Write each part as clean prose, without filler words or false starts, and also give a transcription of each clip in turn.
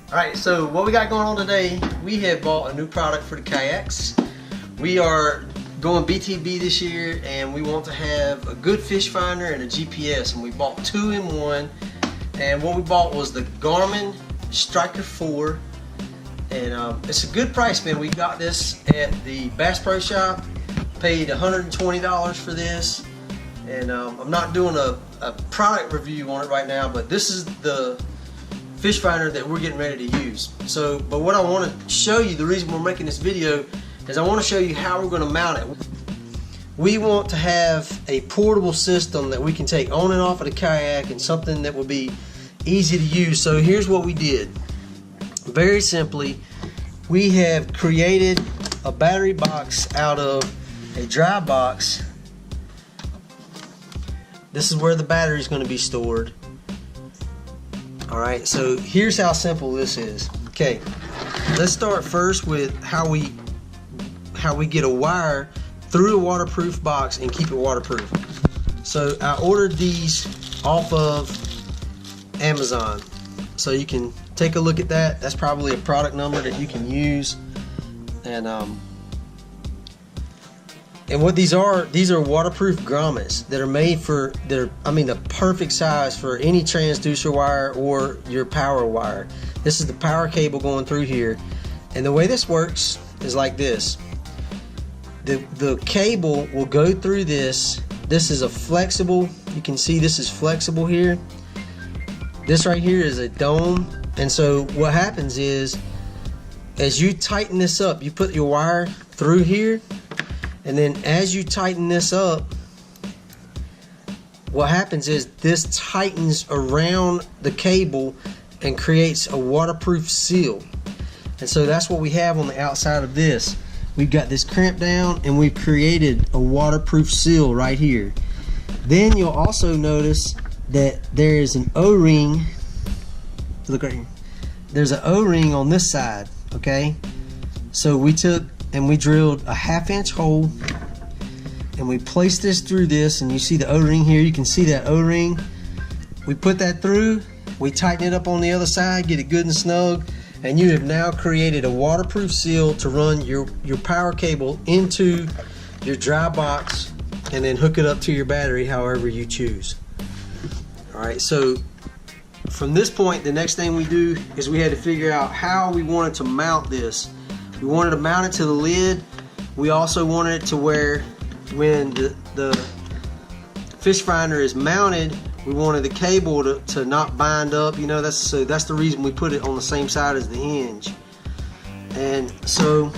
Alright, so what we got going on today, we have bought a new product for the kayaks. We are going BTB this year and we want to have a good fish finder and a GPS, and we bought 2 in 1. And what we bought was the Garmin Striker 4, and it's a good price, man. We got this at the Bass Pro Shop, paid $120 for this, and I'm not doing a product review on it right now, but this is the fish finder that we're getting ready to use. But what I want to show you, the reason we're making this video, is I want to show you how we're going to mount it. We want to have a portable system that we can take on and off of the kayak, and something that will be easy to use. So here's what we did. Very simply, we have created a battery box out of a dry box. This is where the battery is going to be stored. Alright, so here's how simple this is. Okay, let's start first with how we get a wire through a waterproof box and keep it waterproof. So I ordered these off of Amazon, so you can take a look at that. That's probably a product number that you can use. And what these are waterproof grommets that are made for, the perfect size for any transducer wire or your power wire. This is the power cable going through here, and the way this works is like this. The cable will go through this. This is a flexible, you can see this is flexible here. This right here is a dome, and so what happens is, as you tighten this up, you put your wire through here, and then as you tighten this up, what happens is this tightens around the cable and creates a waterproof seal. And so that's what we have on the outside of this. We've got this crimp down, and we've created a waterproof seal right here. Then you'll also notice that there is an O-ring. Look right here. There's an O-ring on this side, okay? So we took and we drilled a 1/2 inch hole, and we placed this through this, and you see the O-ring here. You can see that O-ring. We put that through, we tighten it up on the other side, get it good and snug, and you have now created a waterproof seal to run your power cable into your dry box, and then hook it up to your battery however you choose. Alright, so from this point, the next thing we do is we had to figure out how we wanted to mount this. We wanted to mount it to the lid. We also wanted it to where when the fish finder is mounted, we wanted the cable to not bind up. You know, that's the reason we put it on the same side as the hinge. And so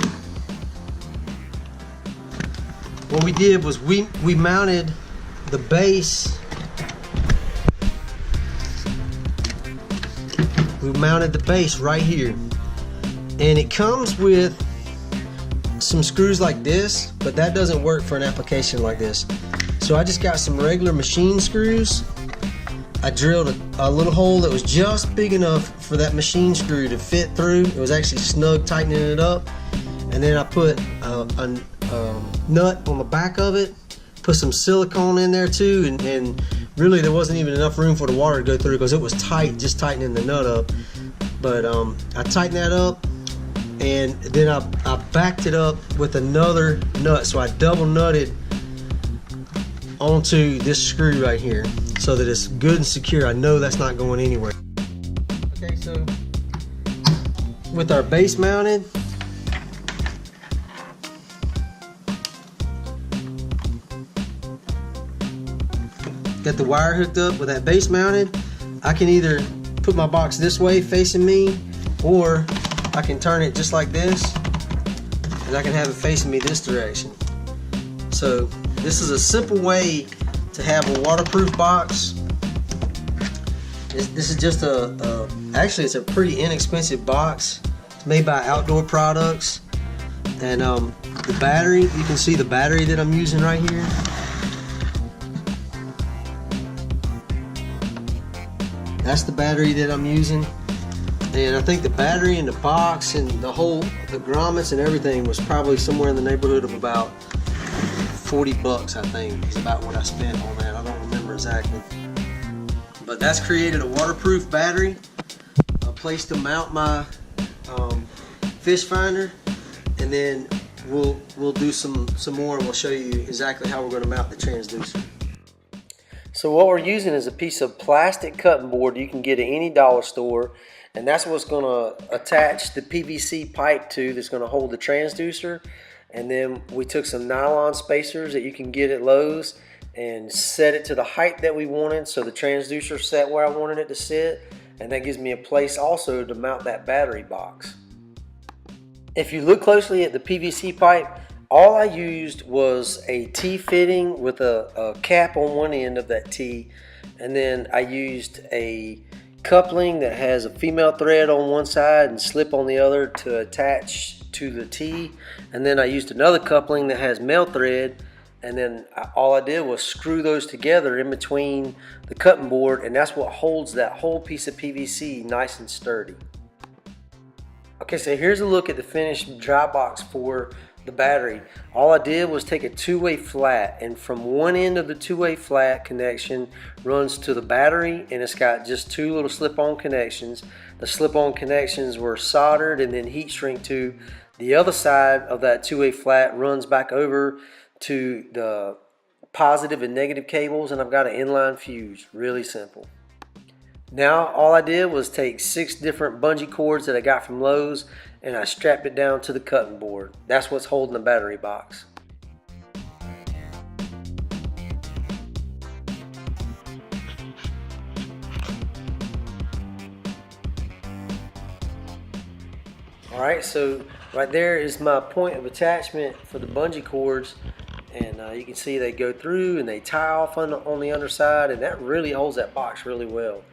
what we did was we mounted the base. We mounted the base right here, and it comes with some screws like this, but that doesn't work for an application like this. So I just got some regular machine screws. I drilled a little hole that was just big enough for that machine screw to fit through. It was actually snug, tightening it up. And then I put a nut on the back of it, put some silicone in there too, and really there wasn't even enough room for the water to go through because it was tight, just tightening the nut up. But I tightened that up, and then I backed it up with another nut. So I double nutted onto this screw right here so that it's good and secure. I know that's not going anywhere. Okay, so with our base mounted, got the wire hooked up with that base mounted, I can either put my box this way facing me, or I can turn it just like this, and I can have it facing me this direction. So this is a simple way to have a waterproof box. This is just actually it's a pretty inexpensive box. It's made by Outdoor Products. And the battery, you can see the battery that I'm using right here. That's the battery that I'm using. And I think the battery and the box and the grommets and everything was probably somewhere in the neighborhood of about $40, I think, is about what I spent on that. I don't remember exactly. But that's created a waterproof battery, a place to mount my fish finder, and then we'll do some more, and we'll show you exactly how we're going to mount the transducer. So what we're using is a piece of plastic cutting board you can get at any dollar store, and that's what's going to attach the PVC pipe to, that's going to hold the transducer. And then we took some nylon spacers that you can get at Lowe's and set it to the height that we wanted, so the transducer set where I wanted it to sit, and that gives me a place also to mount that battery box. If you look closely at the PVC pipe, all I used was a T-fitting with a cap on one end of that T, and then I used a coupling that has a female thread on one side and slip on the other to attach to the T, and then I used another coupling that has male thread, and then all I did was screw those together in between the cutting board, and that's what holds that whole piece of PVC nice and sturdy. Okay, so here's a look at the finished dry box for the battery. All I did was take a two-way flat, and from one end of the two-way flat connection runs to the battery, and it's got just two little slip-on connections. The slip-on connections were soldered and then heat shrink to the other side of that two-way flat, runs back over to the positive and negative cables, and I've got an inline fuse. Really simple. Now all I did was take 6 different bungee cords that I got from Lowe's, and I strapped it down to the cutting board. That's what's holding the battery box. Alright, so right there is my point of attachment for the bungee cords, and you can see they go through and they tie off on the underside, and that really holds that box really well.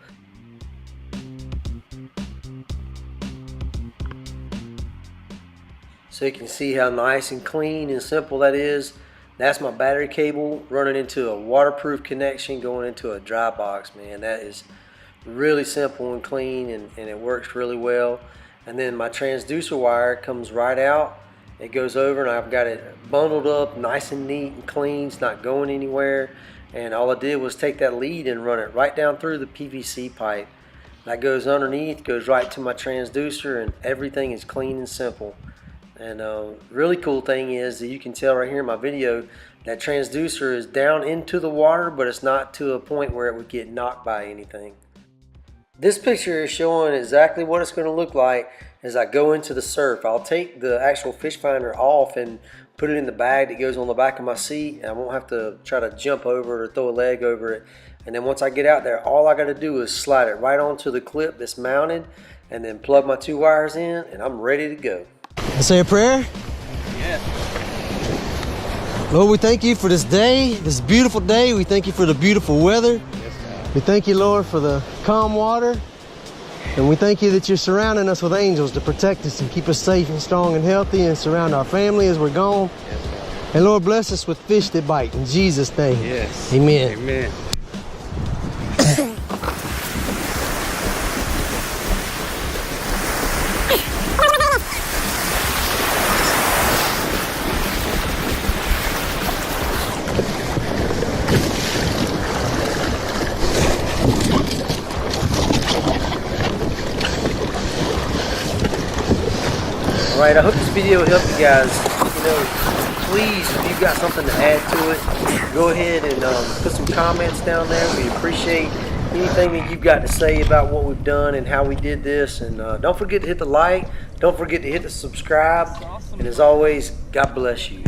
So you can see how nice and clean and simple that is. That's my battery cable running into a waterproof connection going into a dry box, man. That is really simple and clean, and it works really well. And then my transducer wire comes right out. It goes over, and I've got it bundled up nice and neat and clean. It's not going anywhere. And all I did was take that lead and run it right down through the PVC pipe. That goes underneath, goes right to my transducer, and everything is clean and simple. And really cool thing is that you can tell right here in my video that transducer is down into the water, but it's not to a point where it would get knocked by anything. This picture is showing exactly what it's going to look like as I go into the surf. I'll take the actual fish finder off and put it in the bag that goes on the back of my seat, and I won't have to try to jump over it or throw a leg over it. And then once I get out there, all I got to do is slide it right onto the clip that's mounted, and then plug my 2 wires in, and I'm ready to go. I say a prayer? Yeah. Lord, we thank you for this day, this beautiful day. We thank you for the beautiful weather. Yes, God. We thank you, Lord, for the calm water. And we thank you that you're surrounding us with angels to protect us and keep us safe and strong and healthy, and surround our family as we're gone. Yes, God. And Lord, bless us with fish that bite. In Jesus' name. Yes. Amen. Amen. Alright, I hope this video helped you guys. You know, please, if you've got something to add to it, go ahead and put some comments down there. We appreciate anything that you've got to say about what we've done and how we did this. And don't forget to hit the like. Don't forget to hit the subscribe. And as always, God bless you.